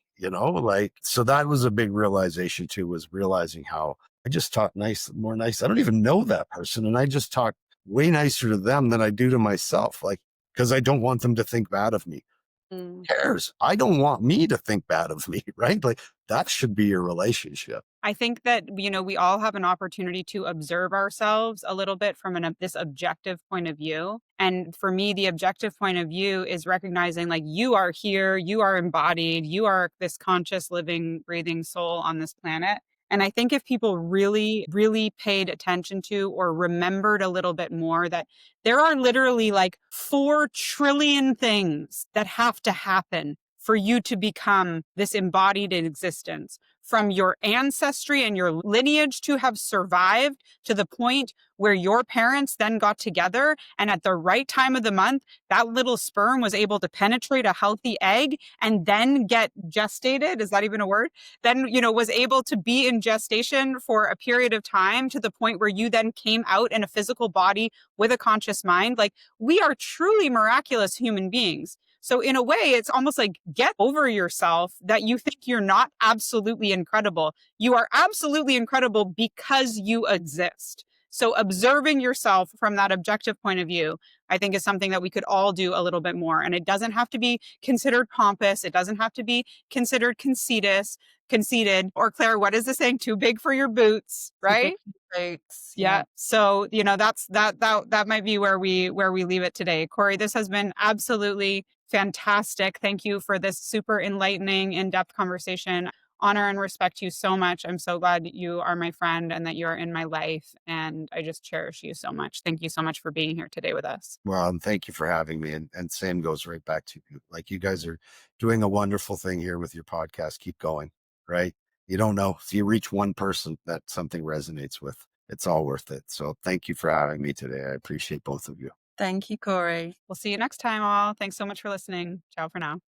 So that was a big realization too, was realizing how I just talk more nice. I don't even know that person, and I just talk way nicer to them than I do to myself, like, because I don't want them to think bad of me. Mm. Cares? I don't want me to think bad of me, right? Like that should be your relationship. I think that, we all have an opportunity to observe ourselves a little bit from this objective point of view. And for me, the objective point of view is recognizing like you are here, you are embodied, you are this conscious, living, breathing soul on this planet. And I think if people really, really paid attention to or remembered a little bit more that there are literally like 4 trillion things that have to happen for you to become this embodied existence, from your ancestry and your lineage to have survived to the point where your parents then got together and at the right time of the month, that little sperm was able to penetrate a healthy egg and then get gestated. Is that even a word? Then, was able to be in gestation for a period of time to the point where you then came out in a physical body with a conscious mind. Like we are truly miraculous human beings. So in a way, it's almost like get over yourself that you think you're not absolutely incredible. You are absolutely incredible because you exist. So observing yourself from that objective point of view, I think is something that we could all do a little bit more. And it doesn't have to be considered pompous. It doesn't have to be considered conceited, or Claire, what is the saying? Too big for your boots, Too big right? for boots. Yeah. So, that might be where we leave it today. Corey, this has been absolutely fantastic. Thank you for this super enlightening, in-depth conversation. Honor and respect you so much. I'm so glad you are my friend and that you are in my life. And I just cherish you so much. Thank you so much for being here today with us. Well, and thank you for having me. And same goes right back to you. Like you guys are doing a wonderful thing here with your podcast. Keep going, right? You don't know if you reach one person that something resonates with, it's all worth it. So thank you for having me today. I appreciate both of you. Thank you, Corey. We'll see you next time, all. Thanks so much for listening. Ciao for now.